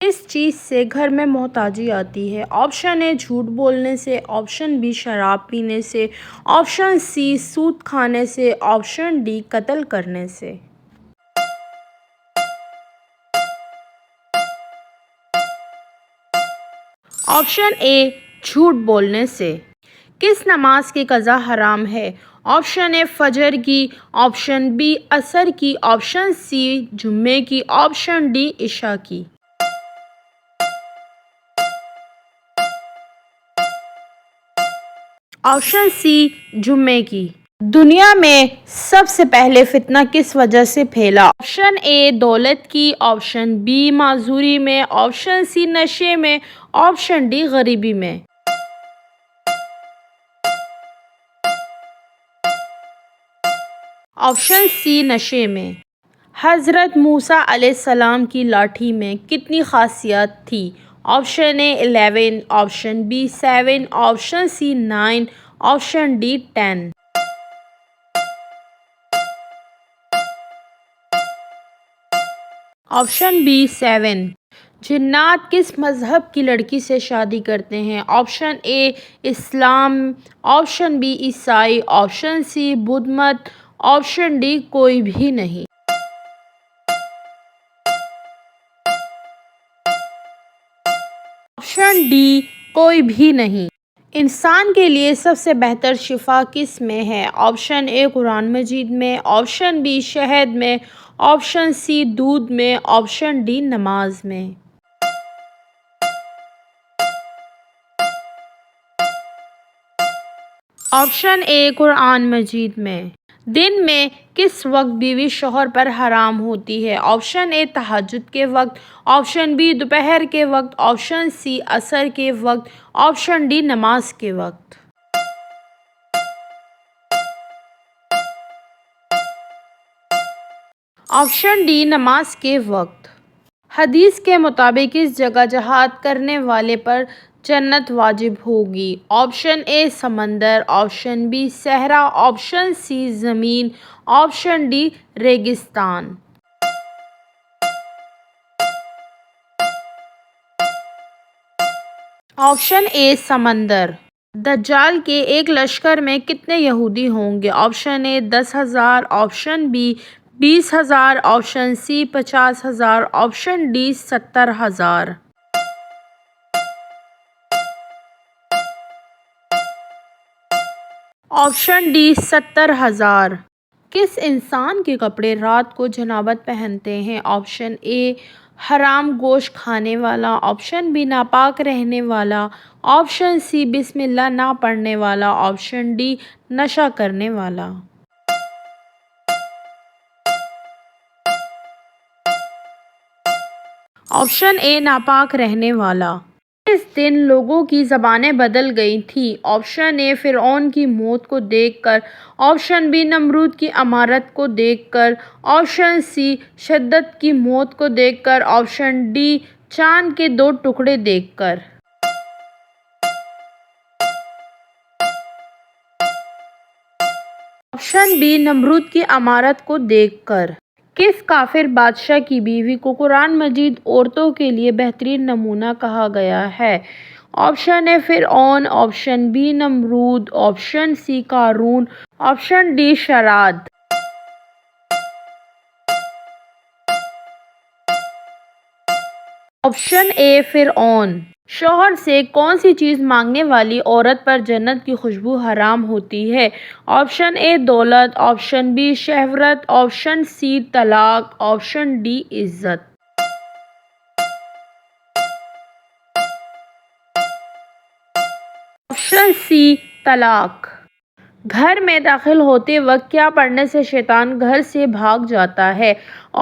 کس چیز سے گھر میں محتاجی آتی ہے؟ آپشن اے جھوٹ بولنے سے، آپشن بی شراب پینے سے، آپشن سی سود کھانے سے، آپشن ڈی قتل کرنے سے۔ آپشن اے جھوٹ بولنے سے۔ کس نماز کی قضا حرام ہے؟ آپشن اے فجر کی، آپشن بی عصر کی، آپشن سی جمعے کی، آپشن ڈی عشاء کی۔ آپشن سی جمعے کی۔ دنیا میں سب سے پہلے فتنہ کس وجہ سے پھیلا؟ آپشن اے دولت کی، آپشن بی معذوری میں، آپشن سی نشے میں، آپشن ڈی غریبی میں۔ آپشن سی نشے میں۔ حضرت موسیٰ علیہ السلام کی لاٹھی میں کتنی خاصیت تھی؟ Option A 11، option B 7، option C 9، option D 10۔ Option B 7۔ جنات کس مذہب کی لڑکی سے شادی کرتے ہیں؟ آپشن اے اسلام، آپشن بی عیسائی، آپشن سی بدھ مت، آپشن ڈی کوئی بھی نہیں۔ آپشن ڈی کوئی بھی نہیں۔ انسان کے لیے سب سے بہتر شفا کس میں ہے؟ آپشن اے قرآن مجید میں، آپشن بی شہد میں، آپشن سی دودھ میں، آپشن ڈی نماز میں۔ آپشن اے قرآن مجید میں۔ دن میں کس وقت بیوی شوہر پر حرام ہوتی ہے؟ آپشن اے تہجد کے وقت، آپشن بی دوپہر کے وقت، آپشن سی عصر کے وقت، آپشن ڈی نماز کے وقت۔ آپشن ڈی نماز کے وقت۔ حدیث کے مطابق کس جگہ جہاد کرنے والے پر جنت واجب ہوگی؟ آپشن اے سمندر، آپشن بی صحرا، آپشن سی زمین، آپشن ڈی ریگستان۔ آپشن اے سمندر۔ دجال کے ایک لشکر میں کتنے یہودی ہوں گے؟ Option A 10,000، option B 20,000، option C 50,000، option D 70,000۔ Option D 70,000۔ کس انسان کے کپڑے رات کو جنابت پہنتے ہیں؟ آپشن اے حرام گوشت کھانے والا، آپشن بی ناپاک رہنے والا، آپشن سی بسم اللہ نہ پڑھنے والا، آپشن ڈی نشہ کرنے والا۔ آپشن اے ناپاک رہنے والا۔ کس دن لوگوں کی زبانیں بدل گئی تھیں؟ آپشن اے فرعون کی موت کو دیکھ کر، آپشن بی نمرود کی امارت کو دیکھ کر، آپشن سی شدت کی موت کو دیکھ کر، آپشن ڈی چاند کے 2 ٹکڑے دیکھ کر۔ آپشن بی نمرود کی امارت کو دیکھ کر۔ کس کافر بادشاہ کی بیوی کو قرآن مجید عورتوں کے لیے بہترین نمونہ کہا گیا ہے؟ آپشن اے فرعون، آپشن بی نمرود، آپشن سی قارون، آپشن ڈی شداد۔ آپشن اے فرعون۔ شوہر سے کون سی چیز مانگنے والی عورت پر جنت کی خوشبو حرام ہوتی ہے؟ آپشن اے دولت، آپشن بی شہرت، آپشن سی طلاق، آپشن ڈی عزت۔ آپشن سی طلاق۔ گھر میں داخل ہوتے وقت کیا پڑھنے سے شیطان گھر سے بھاگ جاتا ہے؟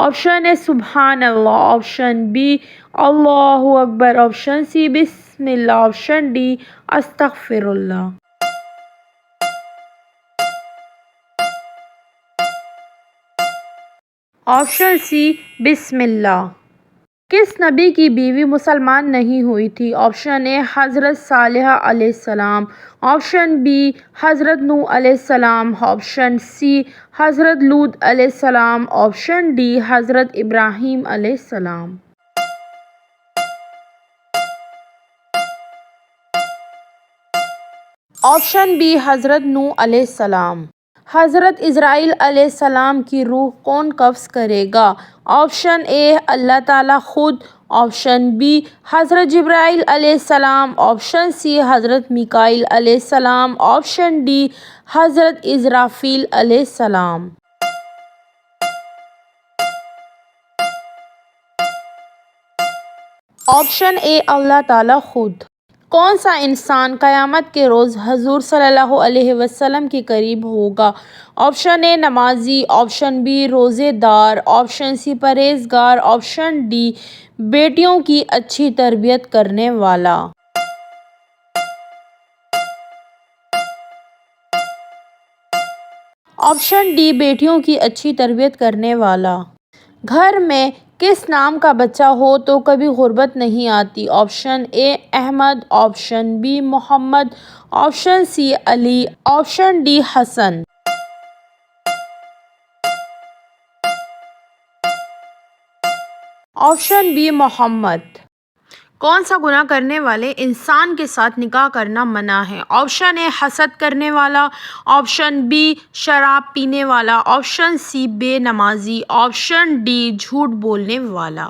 آپشن اے سبحان اللہ، آپشن بی اللہ اکبر، آپشن سی بسم اللہ، آپشن ڈی استغفر اللہ۔ آپشن سی بسم اللہ۔ کس نبی کی بیوی مسلمان نہیں ہوئی تھی؟ آپشن اے حضرت صالح علیہ السلام، آپشن بی حضرت نوح علیہ السلام، آپشن سی حضرت لوط علیہ السلام، آپشن ڈی حضرت ابراہیم علیہ السلام۔ آپشن بی حضرت نوح علیہ السلام۔ حضرت اسرائیل علیہ السلام کی روح کون قبض کرے گا؟ آپشن اے اللہ تعالیٰ خود، آپشن بی حضرت جبرائیل علیہ السلام، آپشن سی حضرت میکائیل علیہ السلام، آپشن ڈی حضرت اسرافیل علیہ السلام۔ آپشن اے اللہ تعالیٰ خود۔ کون سا انسان قیامت کے روز حضور صلی اللہ علیہ وسلم کے قریب ہوگا؟ آپشن اے نمازی، آپشن بی روزے دار، آپشن سی پرہیزگار، آپشن ڈی بیٹیوں کی اچھی تربیت کرنے والا۔ آپشن ڈی بیٹیوں کی اچھی تربیت کرنے والا۔ گھر میں کس نام کا بچہ ہو تو کبھی غربت نہیں آتی؟ آپشن اے احمد، آپشن بی محمد، آپشن سی علی، آپشن ڈی حسن۔ آپشن بی محمد۔ کون سا گناہ کرنے والے انسان کے ساتھ نکاح کرنا منع ہے؟ آپشن اے حسد کرنے والا، آپشن بی شراب پینے والا، آپشن سی بے نمازی، آپشن ڈی جھوٹ بولنے والا۔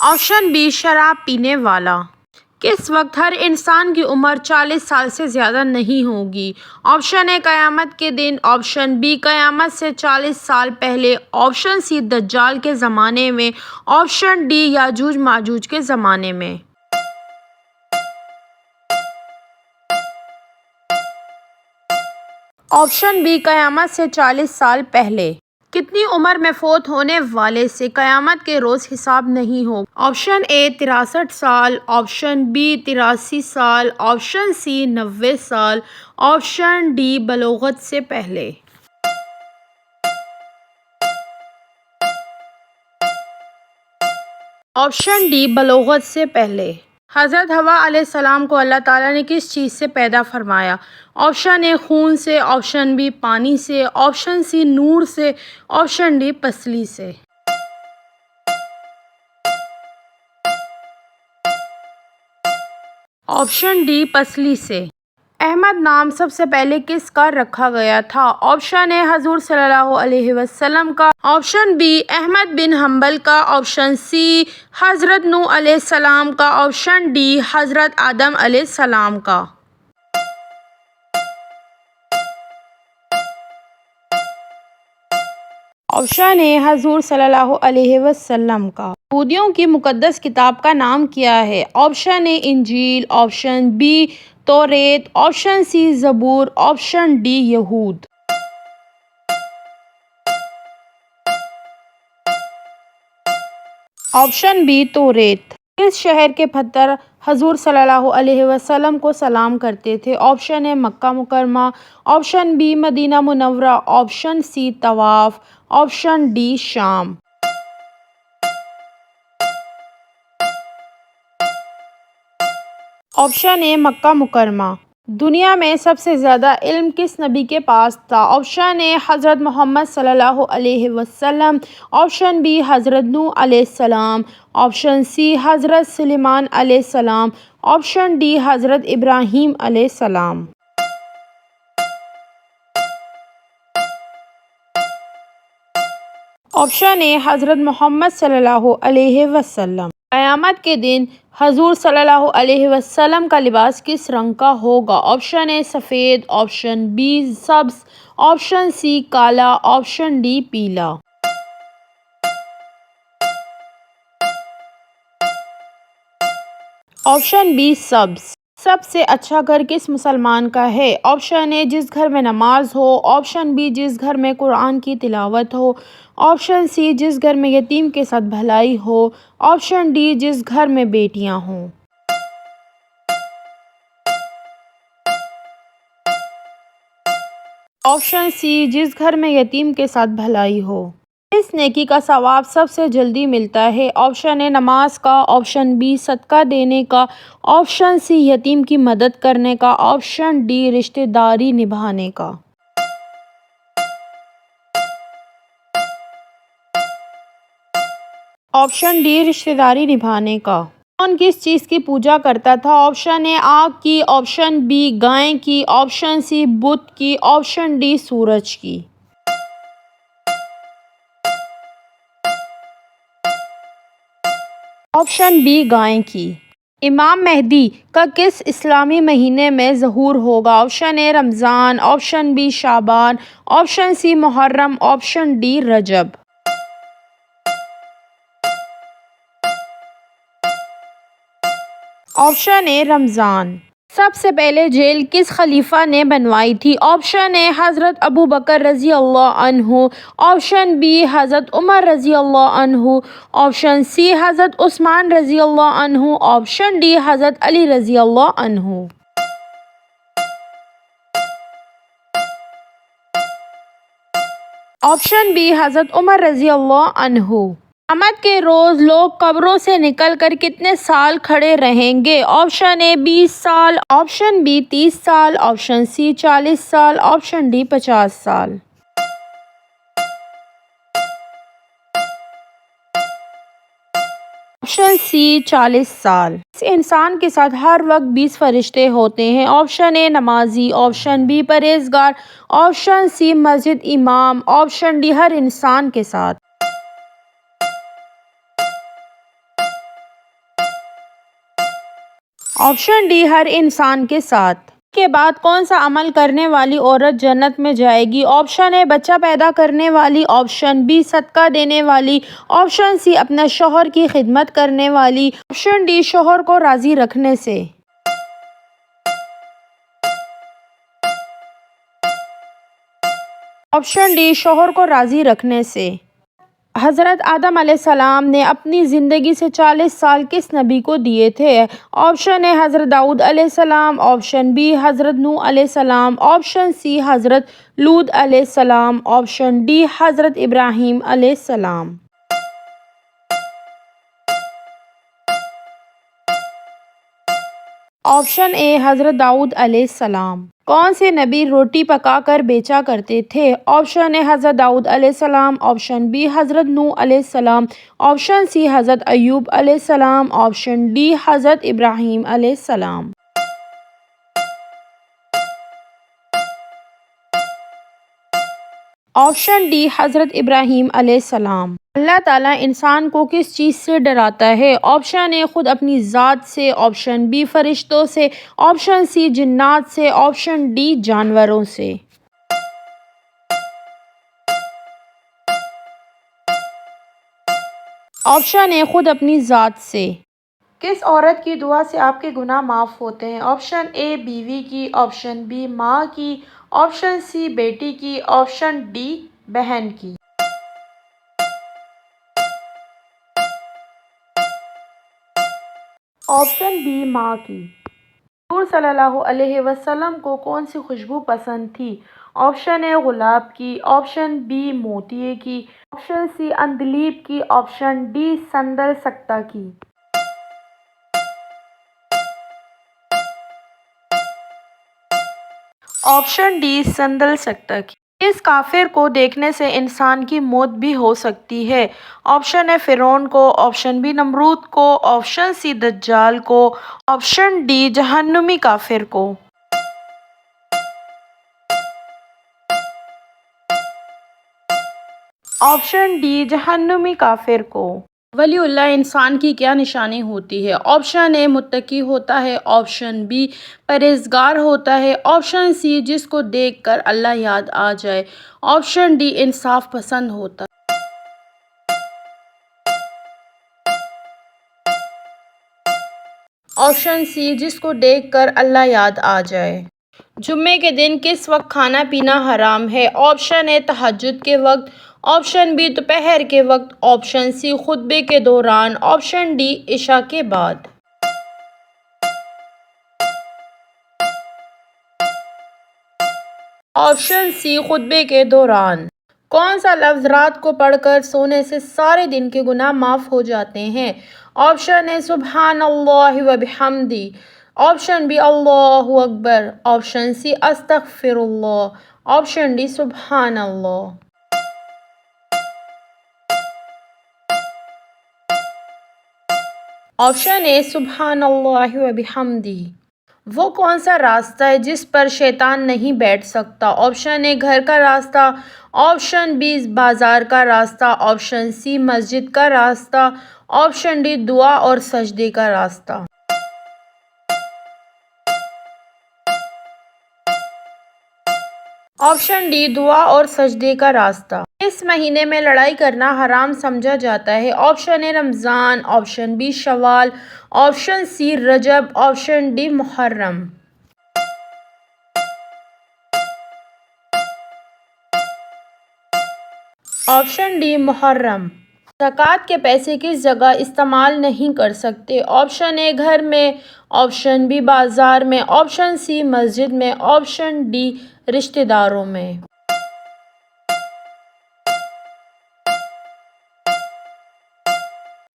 آپشن بی شراب پینے والا۔ کس وقت ہر انسان کی عمر 40 سال سے زیادہ نہیں ہوگی؟ آپشن اے قیامت کے دن، آپشن بی قیامت سے 40 سال پہلے، آپشن سی دجال کے زمانے میں، آپشن ڈی یاجوج ماجوج کے زمانے میں۔ آپشن بی قیامت سے 40 سال پہلے۔ کتنی عمر میں فوت ہونے والے سے قیامت کے روز حساب نہیں ہوگا؟ آپشن اے 63 سال، آپشن بی 83 سال، آپشن سی 90 سال، آپشن ڈی بلوغت سے پہلے۔ آپشن ڈی بلوغت سے پہلے۔ حضرت حوا علیہ السلام کو اللہ تعالیٰ نے کس چیز سے پیدا فرمایا؟ آپشن اے خون سے، آپشن بی پانی سے، آپشن سی نور سے، آپشن ڈی پسلی سے۔ آپشن ڈی پسلی سے۔ احمد نام سب سے پہلے کس کا رکھا گیا تھا؟ آپشن اے حضور صلی اللہ علیہ وسلم کا، آپشن بی احمد بن حنبل کا، آپشن سی حضرت نوح علیہ السلام کا، آپشن ڈی حضرت آدم علیہ السلام کا۔ آپشن اے حضور صلی اللہ علیہ وسلم کا۔ یہودیوں کی مقدس کتاب کا نام کیا ہے؟ آپشن اے انجیل، آپشن بی توریت، آپشن سی زبور، آپشن ڈی یہود۔ آپشن بی توریت۔ کس شہر کے پتھر حضور صلی اللہ علیہ وسلم کو سلام کرتے تھے؟ آپشن اے مکہ مکرمہ، آپشن بی مدینہ منورہ، آپشن سی طواف، آپشن ڈی شام۔ آپشن اے مکہ مکرمہ۔ دنیا میں سب سے زیادہ علم کس نبی کے پاس تھا؟ آپشن اے حضرت محمد صلی اللہ علیہ وسلم، آپشن بی حضرت نوح علیہ السلام، آپشن سی حضرت سلیمان علیہ السلام، آپشن ڈی حضرت ابراہیم علیہ السلام۔ آپشن اے حضرت محمد صلی اللہ علیہ وسلم۔ قیامت کے دن حضور صلی اللہ علیہ وسلم کا لباس کس رنگ کا ہوگا؟ آپشن اے سفید، آپشن بی سبز، آپشن سی کالا، آپشن ڈی پیلا۔ آپشن بی سبز۔ سب سے اچھا گھر کس مسلمان کا ہے؟ آپشن اے جس گھر میں نماز ہو، آپشن بی جس گھر میں قرآن کی تلاوت ہو، آپشن سی جس گھر میں یتیم کے ساتھ بھلائی ہو، آپشن ڈی جس گھر میں بیٹیاں ہوں۔ آپشن سی جس گھر میں یتیم کے ساتھ بھلائی ہو۔ کس نیکی کا ثواب سب سے جلدی ملتا ہے؟ آپشن اے نماز کا، آپشن بی صدقہ دینے کا، آپشن سی یتیم کی مدد کرنے کا، آپشن ڈی رشتہ داری نبھانے کا۔ آپشن ڈی رشتہ داری نبھانے کا۔ کون کس چیز کی پوجا کرتا تھا؟ آپشن اے آگ کی، آپشن بی گائے کی، آپشن سی بت کی، آپشن ڈی سورج کی۔ آپشن بی گائے کی۔ امام مہدی کا کس اسلامی مہینے میں ظہور ہوگا؟ آپشن اے رمضان، آپشن بی شعبان، آپشن سی محرم، آپشن ڈی رجب۔ آپشن اے رمضان۔ سب سے پہلے جیل کس خلیفہ نے بنوائی تھی؟ آپشن اے حضرت ابوبکر رضی اللہ عنہ، آپشن بی حضرت عمر رضی اللہ عنہ، آپشن سی حضرت عثمان رضی اللہ عنہ، آپشن ڈی حضرت علی رضی اللہ عنہ۔ آپشن بی حضرت عمر رضی اللہ عنہ۔ قیامت کے روز لوگ قبروں سے نکل کر کتنے سال کھڑے رہیں گے؟ آپشن اے 20 سال، آپشن بی 30 سال، آپشن سی 40 سال، آپشن ڈی 50 سال۔ آپشن سی 40 سال۔ اس انسان کے ساتھ ہر وقت 20 فرشتے ہوتے ہیں۔ آپشن اے نمازی، آپشن بی پرہیزگار، آپشن سی مسجد امام، آپشن ڈی ہر انسان کے ساتھ۔ آپشن ڈی ہر انسان کے ساتھ۔ کے بعد کون سا عمل کرنے والی عورت جنت میں جائے گی؟ آپشن اے بچہ پیدا کرنے والی، آپشن بی صدقہ دینے والی، آپشن سی اپنے شوہر کی خدمت کرنے والی، آپشن ڈی شوہر کو راضی رکھنے سے۔ آپشن ڈی شوہر کو راضی رکھنے سے۔ حضرت آدم علیہ السلام نے اپنی زندگی سے 40 سال کس نبی کو دیے تھے؟ آپشن اے حضرت داؤد علیہ السلام، آپشن بی حضرت نوح علیہ السلام، آپشن سی حضرت لوط علیہ السلام، آپشن ڈی حضرت ابراہیم علیہ السلام۔ آپشن اے حضرت داؤد علیہ السلام۔ کون سے نبی روٹی پکا کر بیچا کرتے تھے؟ آپشن اے حضرت داؤد علیہ السلام، آپشن بی حضرت نوح علیہ السلام، آپشن سی حضرت ایوب علیہ السلام، آپشن ڈی حضرت ابراہیم علیہ السلام۔ آپشن ڈی حضرت ابراہیم علیہ السلام۔ اللہ تعالیٰ انسان کو کس چیز سے ڈراتا ہے؟ آپشن اے خود اپنی ذات سے، آپشن بی فرشتوں سے، آپشن سی جنات سے، آپشن ڈی جانوروں سے۔ آپشن اے خود اپنی ذات سے۔ کس عورت کی دعا سے آپ کے گناہ معاف ہوتے ہیں؟ آپشن اے بیوی کی، آپشن بی ماں کی، آپشن سی بیٹی کی، آپشن ڈی بہن کی۔ آپشن بی ماں کی۔ حضور صلی اللہ علیہ وسلم کو کون سی خوشبو پسند تھی؟ آپشن اے گلاب کی، آپشن بی موتیے کی، آپشن سی عندلیب کی، آپشن ڈی سندل سکتہ کی۔ آپشن ڈی سندل سکتہ کی۔ اس کافر کو دیکھنے سے انسان کی موت بھی ہو سکتی ہے؟ آپشن اے فرعون کو، آپشن بی نمرود کو، آپشن سی دجال کو، آپشن ڈی جہنمی کافر کو۔ آپشن ڈی جہنمی کافر کو۔ ولی اللہ انسان کی کیا نشانی ہوتی ہے؟ آپشن اے متقی ہوتا ہے، آپشن بی پرہیزگار ہوتا ہے، آپشن سی جس کو دیکھ کر اللہ یاد آ جائے، آپشن ڈی انصاف پسند ہوتا ہے۔ آپشن سی جس کو دیکھ کر اللہ یاد آ جائے۔ جمعے کے دن کس وقت کھانا پینا حرام ہے؟ آپشن اے تہجد کے وقت، آپشن بی دوپہر کے وقت، آپشن سی خطبے کے دوران، آپشن ڈی عشاء کے بعد۔ آپشن سی خطبے کے دوران۔ کون سا لفظ رات کو پڑھ کر سونے سے سارے دن کے گناہ معاف ہو جاتے ہیں؟ آپشن اے سبحان اللہ و بحمدہ، آپشن بی اللہ اکبر، آپشن سی استغفر اللہ، آپشن ڈی سبحان اللہ۔ آپشن اے سبحان اللہ و بحمدہ۔ وہ کون سا راستہ ہے جس پر شیطان نہیں بیٹھ سکتا؟ آپشن اے گھر کا راستہ، آپشن بی بازار کا راستہ، آپشن سی مسجد کا راستہ، آپشن ڈی دعا اور سجدے کا راستہ۔ آپشن ڈی دعا اور سجدے کا راستہ۔ اس مہینے میں لڑائی کرنا حرام سمجھا جاتا ہے؟ آپشن اے رمضان، آپشن بی شوال، آپشن سی رجب، آپشن ڈی محرم۔ آپشن ڈی محرم۔ زکوٰۃ کے پیسے کس جگہ استعمال نہیں کر سکتے؟ آپشن اے گھر میں، آپشن بی بازار میں، آپشن سی مسجد میں، آپشن ڈی رشتہ داروں میں۔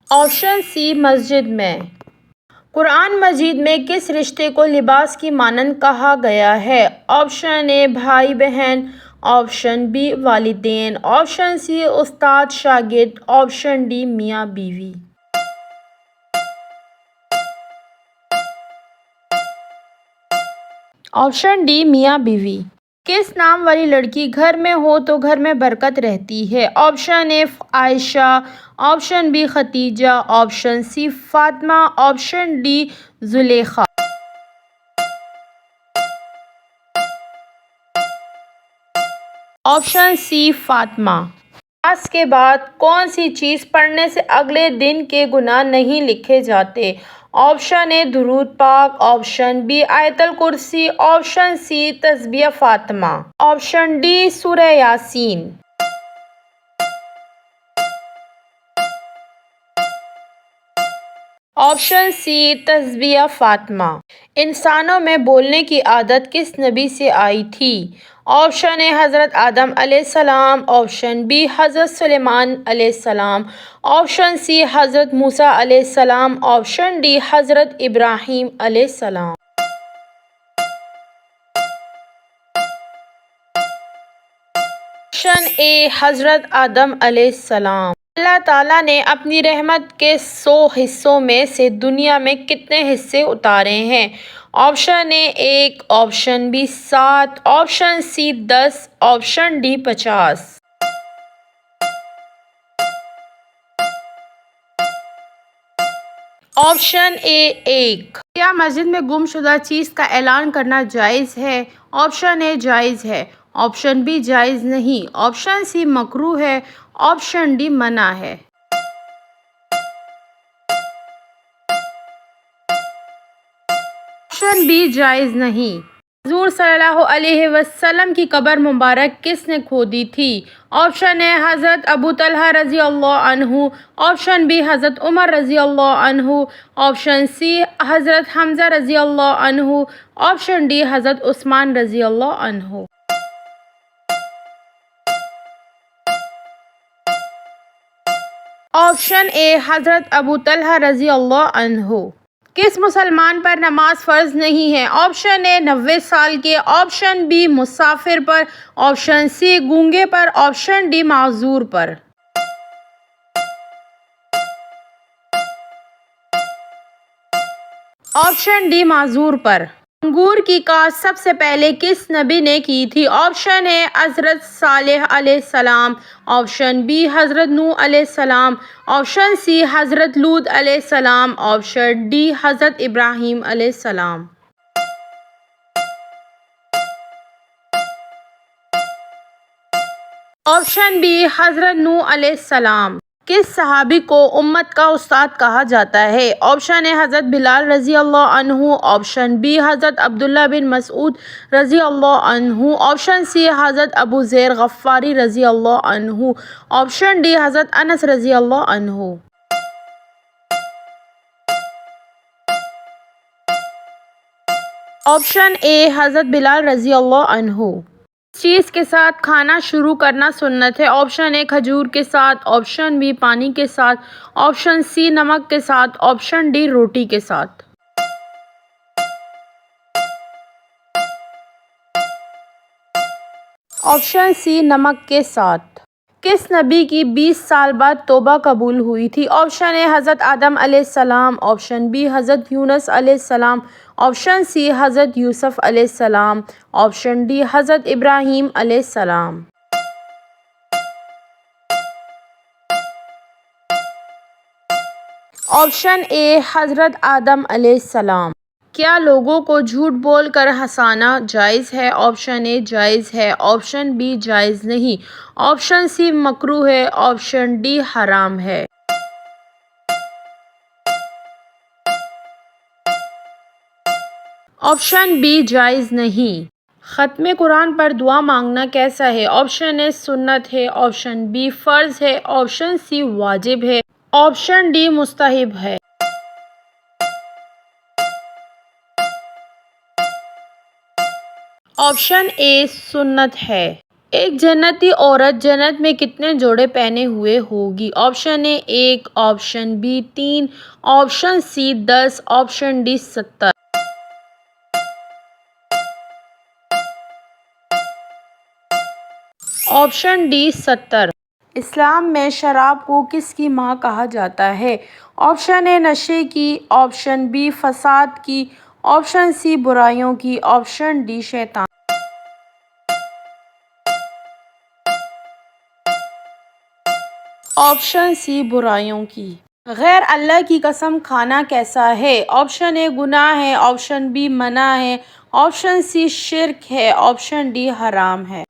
آپشن سی مسجد میں۔ قرآن مجید میں کس رشتے کو لباس کی مانند کہا گیا ہے؟ آپشن اے بھائی بہن، آپشن بی والدین، آپشن سی استاد شاگرد، آپشن ڈی میاں بیوی۔ آپشن ڈی میاں بیوی۔ کس نام والی لڑکی گھر میں ہو تو گھر میں برکت رہتی ہے؟ آپشن اے عائشہ، آپشن بی خدیجہ، آپشن سی فاطمہ، آپشن ڈی زلیخا۔ آپشن سی فاطمہ۔ نماز کے بعد کون سی چیز پڑھنے سے اگلے دن کے گناہ نہیں لکھے جاتے؟ آپشن اے درود پاک، آپشن بی آیت الکرسی، آپشن سی تسبیح فاطمہ، آپشن ڈی سورہ یاسین۔ آپشن سی تسبیح فاطمہ۔ انسانوں میں بولنے کی عادت کس نبی سے آئی تھی؟ آپشن اے حضرت آدم علیہ السلام، آپشن بی حضرت سلیمان علیہ السلام، آپشن سی حضرت موسیٰ علیہ السلام، آپشن ڈی حضرت ابراہیم علیہ السلام۔ آپشن اے حضرت آدم علیہ السلام۔ اللہ تعالیٰ نے اپنی رحمت کے 100 حصوں میں سے دنیا میں کتنے حصے اتارے ہیں؟ Option A 1، option B 7، option C 10، option D 50۔ Option A 1۔ کیا مسجد میں گم شدہ چیز کا اعلان کرنا جائز ہے؟ آپشن اے جائز ہے، آپشن بی جائز نہیں، آپشن سی مکروہ ہے، آپشن ڈی منع ہے۔ آپشن بی جائز نہیں۔ حضور صلی اللہ علیہ وسلم کی قبر مبارک کس نے کھودی تھی؟ آپشن اے حضرت ابو طلحہ رضی اللہ عنہ، آپشن بی حضرت عمر رضی اللہ عنہ، آپشن سی حضرت حمزہ رضی اللہ عنہ، آپشن ڈی حضرت عثمان رضی اللہ عنہ۔ آپشن اے حضرت ابو طلحہ رضی اللہ عنہ۔ کس مسلمان پر نماز فرض نہیں ہے؟ آپشن اے 90 سال کے، آپشن بی مسافر پر، آپشن سی گونگے پر، آپشن ڈی معذور پر۔ آپشن ڈی معذور پر۔ انگور کی کاشت سب سے پہلے کس نبی نے کی تھی؟ آپشن اے حضرت صالح علیہ السلام، آپشن بی حضرت نوح علیہ السلام، آپشن سی حضرت لوط علیہ السلام، آپشن ڈی حضرت ابراہیم علیہ السلام۔ آپشن بی حضرت نوح علیہ السلام۔ کس صحابی کو امت کا استاد کہا جاتا ہے؟ آپشن اے حضرت بلال رضی اللہ عنہ، آپشن بی حضرت عبداللہ بن مسعود رضی اللہ عنہ، آپشن سی حضرت ابو ذر غفاری رضی اللہ عنہ، آپشن ڈی حضرت انس رضی اللہ عنہ۔ آپشن اے حضرت بلال رضی اللہ عنہ۔ کس چیز کے ساتھ کھانا شروع کرنا سنت ہے؟ آپشن اے کھجور کے ساتھ، آپشن بی پانی کے ساتھ، آپشن سی نمک کے ساتھ، آپشن ڈی روٹی کے ساتھ۔ آپشن سی نمک کے ساتھ۔ کس نبی کی 20 سال بعد توبہ قبول ہوئی تھی؟ آپشن اے حضرت آدم علیہ السلام، آپشن بی حضرت یونس علیہ السلام، آپشن سی حضرت یوسف علیہ السلام، آپشن ڈی حضرت ابراہیم علیہ السلام۔ آپشن اے حضرت آدم علیہ السلام۔ کیا لوگوں کو جھوٹ بول کر ہنسانا جائز ہے؟ آپشن اے جائز ہے، آپشن بی جائز نہیں، آپشن سی مکروہ ہے، آپشن ڈی حرام ہے۔ آپشن بی جائز نہیں۔ ختم قرآن پر دعا مانگنا کیسا ہے؟ آپشن اے سنت ہے، آپشن بی فرض ہے، آپشن سی واجب ہے، آپشن ڈی مستحب ہے۔ آپشن اے سنت ہے۔ ایک جنتی عورت جنت میں کتنے جوڑے پہنے ہوئے ہوگی؟ Option A 1، option B 3، option C 10، option D 70۔ Option D 70۔ اسلام میں شراب کو کس کی ماں کہا جاتا ہے؟ آپشن اے نشے کی، آپشن بی فساد کی، آپشن سی برائیوں کی، آپشن ڈی شیطان۔ آپشن سی برائیوں کی۔ غیر اللہ کی قسم کھانا کیسا ہے؟ آپشن اے گناہ ہے، آپشن بی منع ہے، آپشن سی شرک ہے، آپشن ڈی حرام ہے۔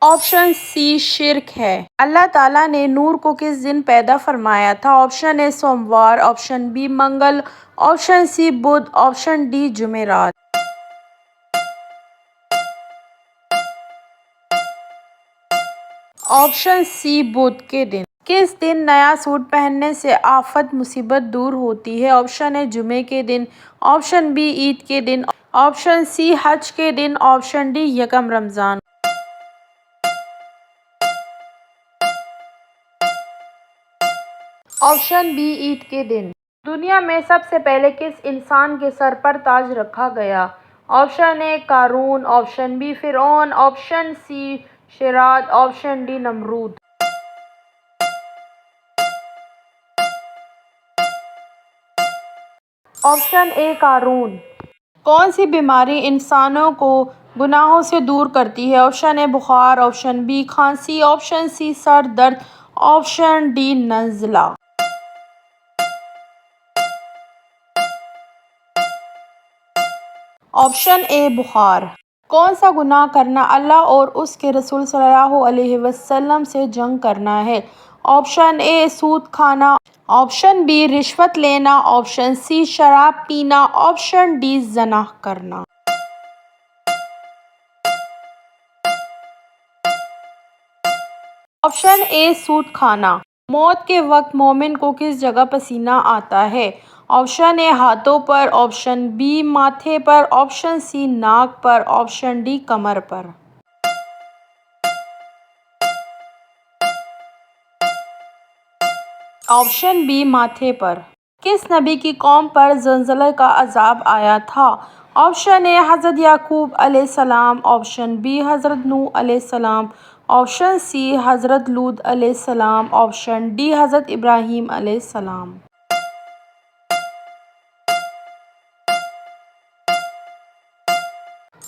آپشن سی شرک ہے۔ اللہ تعالیٰ نے نور کو کس دن پیدا فرمایا تھا؟ آپشن اے سوموار، آپشن بی منگل، آپشن سی بدھ، آپشن ڈی جمعرات۔ آپشن سی بدھ کے دن۔ کس دن نیا سوٹ پہننے سے آفت مصیبت دور ہوتی ہے؟ آپشن اے جمعے کے دن، آپشن بی عید کے دن، آپشن سی حج کے دن، آپشن ڈی یکم رمضان۔ آپشن بی عید کے دن۔ دنیا میں سب سے پہلے کس انسان کے سر پر تاج رکھا گیا؟ آپشن اے قارون، آپشن بی فرعون، آپشن سی شیراد، آپشن ڈی نمرود۔ آپشن اے قارون۔ کون سی بیماری انسانوں کو گناہوں سے دور کرتی ہے؟ آپشن اے بخار، آپشن بی کھانسی، آپشن سی سر درد، آپشن ڈی نزلہ۔ آپشن اے بخار۔ کون سا گناہ کرنا اللہ اور اس کے رسول صلی اللہ علیہ وسلم سے جنگ کرنا ہے؟ آپشن اے سود کھانا، آپشن بی رشوت لینا، آپشن سی شراب پینا، آپشن ڈی زنا کرنا۔ آپشن اے سود کھانا۔ موت کے وقت مومن کو کس جگہ پسینہ آتا ہے؟ آپشن اے ہاتھوں پر، آپشن بی ماتھے پر، آپشن سی ناک پر، آپشن ڈی کمر پر۔ آپشن بی ماتھے پر۔ کس نبی کی قوم پر زلزلے کا عذاب آیا تھا؟ آپشن اے حضرت یعقوب علیہ السلام، آپشن بی حضرت نوح علیہ السلام، آپشن سی حضرت لوط علیہ السلام، آپشن ڈی حضرت ابراہیم علیہ السلام۔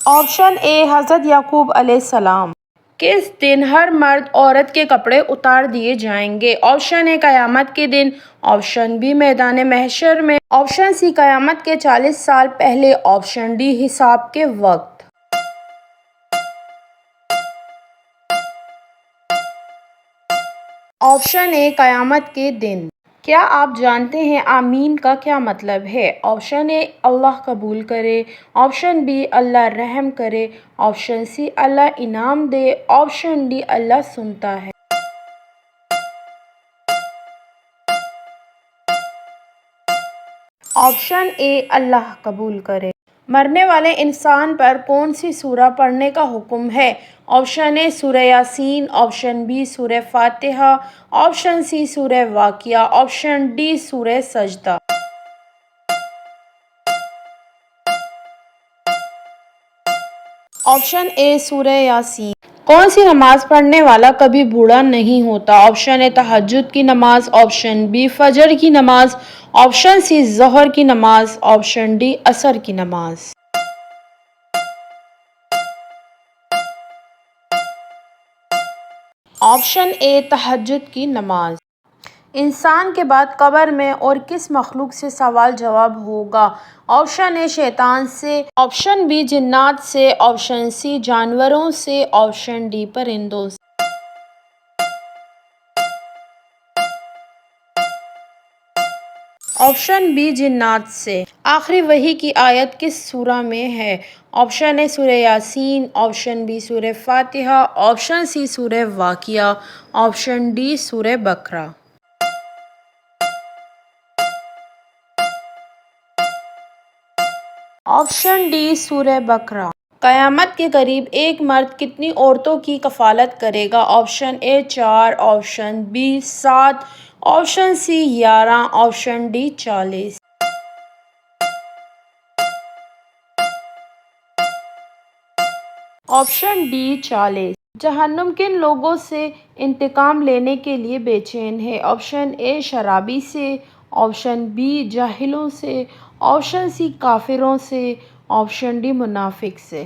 آپشن اے حضرت یعقوب علیہ السلام۔ کس دن ہر مرد عورت کے کپڑے اتار دیے جائیں گے؟ آپشن اے قیامت کے دن، آپشن بی میدان محشر میں، آپشن سی قیامت کے 40 سال پہلے، آپشن ڈی حساب کے وقت۔ آپشن اے قیامت کے دن۔ کیا آپ جانتے ہیں آمین کا کیا مطلب ہے؟ آپشن اے اللہ قبول کرے، آپشن بی اللہ رحم کرے، آپشن سی اللہ انعام دے، آپشن ڈی اللہ سنتا ہے۔ آپشن اے اللہ قبول کرے۔ مرنے والے انسان پر کون سی سورہ پڑھنے کا حکم ہے؟ آپشن اے سورہ یاسین، آپشن بی سورہ فاتحہ، آپشن سی سورہ واقعہ، آپشن ڈی سورہ سجدہ۔ آپشن اے سورہ یاسین۔ کون سی نماز پڑھنے والا کبھی بوڑھا نہیں ہوتا؟ آپشن اے تہجد کی نماز، آپشن بی فجر کی نماز، آپشن سی ظہر کی نماز، آپشن ڈی عصر کی نماز۔ آپشن اے تہجد کی نماز۔ انسان کے بعد قبر میں اور کس مخلوق سے سوال جواب ہوگا؟ آپشن اے شیطان سے، آپشن بی جنات سے، آپشن سی جانوروں سے، آپشن ڈی پرندوں سے۔ آپشن بی جنات سے۔ آخری وحی کی آیت کس سورہ میں ہے؟ آپشن اے سورہ یاسین، آپشن بی سورہ فاتحہ، آپشن سی سورہ واقعہ، آپشن ڈی سورہ بقرہ۔ آپشن ڈی سورہ بقرہ۔ قیامت کے قریب ایک مرد کتنی عورتوں کی کفالت کرے گا؟ Option A 4، option B 7، option C 11، option D 40۔ Option D 40۔ جہنم کن لوگوں سے انتقام لینے کے لیے بے چین ہے؟ آپشن اے شرابی سے، آپشن بی جاہلوں سے، آپشن سی کافروں سے، آپشن ڈی منافق سے۔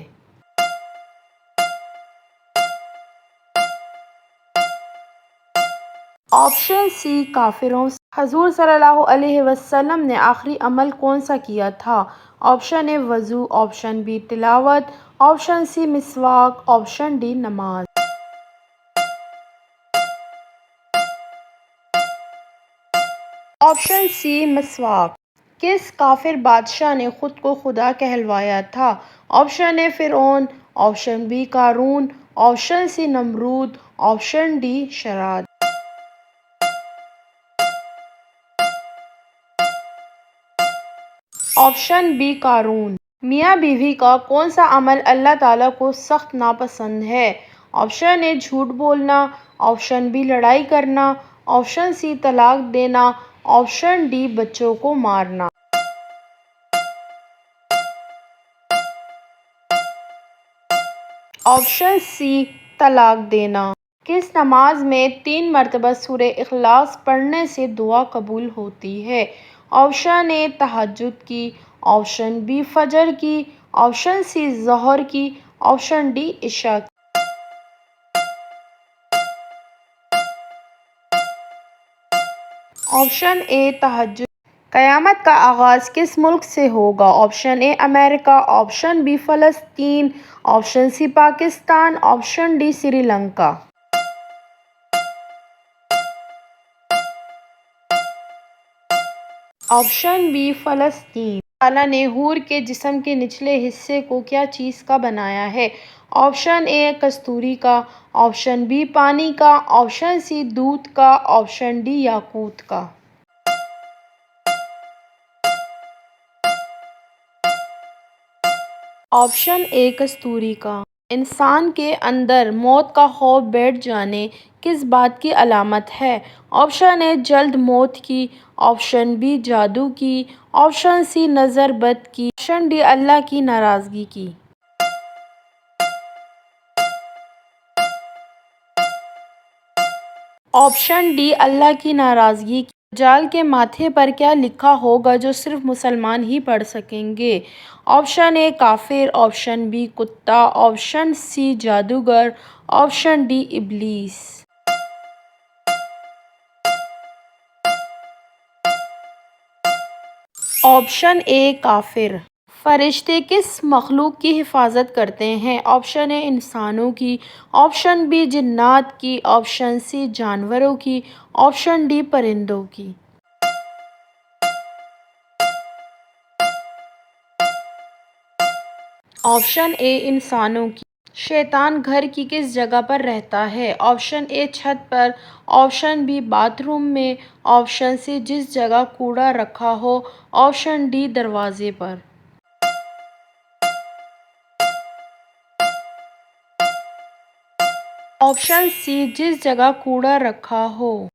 آپشن سی کافروں سے۔ حضور صلی اللہ علیہ وسلم نے آخری عمل کون سا کیا تھا؟ آپشن اے وضو، آپشن بی تلاوت، آپشن سی مسواک، آپشن ڈی نماز۔ آپشن سی مسواک۔ کس کافر بادشاہ نے خود کو خدا کہلوایا تھا؟ آپشن اے فرعون، آپشن بی قارون، آپشن سی نمرود، آپشن ڈی شداد۔ آپشن بی قارون۔ میاں بیوی کا کون سا عمل اللہ تعالیٰ کو سخت ناپسند ہے؟ آپشن اے جھوٹ بولنا، آپشن بی لڑائی کرنا، آپشن سی طلاق دینا، آپشن ڈی بچوں کو مارنا۔ آپشن سی طلاق دینا۔ کس نماز میں 3 مرتبہ سورہ اخلاص پڑھنے سے دعا قبول ہوتی ہے؟ آپشن اے تہجد کی، آپشن بی فجر کی، آپشن سی ظہر کی، آپشن ڈی عشاء کی۔ آپشن اے تہجد۔ قیامت کا آغاز کس ملک سے ہوگا؟ آپشن اے امریکہ، آپشن بی فلسطین، option C Pakistan, option D Sri Lanka. Option B فلسطین۔ اللہ تعالیٰ نے حور کے جسم کے نچلے حصے کو کیا چیز کا بنایا ہے؟ آپشن اے کستوری کا، آپشن بی پانی کا، آپشن سی دودھ کا، آپشن ڈی یاقوت کا۔ آپشن اے کستوری کا۔ انسان کے اندر موت کا خوف بیٹھ جانے کس بات کی علامت ہے؟ آپشن اے جلد موت کی، آپشن بی جادو کی، آپشن سی نظر بد کی، آپشن ڈی اللہ کی ناراضگی کی۔ آپشن ڈی اللہ کی ناراضگی کی۔ دجال کے ماتھے پر کیا لکھا ہوگا جو صرف مسلمان ہی پڑھ سکیں گے؟ آپشن اے کافر، آپشن بی کتا، آپشن سی جادوگر، آپشن ڈی ابلیس۔ آپشن اے کافر۔ فرشتے کس مخلوق کی حفاظت کرتے ہیں؟ آپشن اے انسانوں کی، آپشن بی جنات کی، آپشن سی جانوروں کی، آپشن ڈی پرندوں کی۔ آپشن اے انسانوں کی۔ شیطان گھر کی کس جگہ پر رہتا ہے؟ آپشن اے چھت پر، آپشن بی باتھ روم میں، آپشن سی جس جگہ کوڑا رکھا ہو، آپشن ڈی دروازے پر۔ آپشن سی جس جگہ کوڑا رکھا ہو۔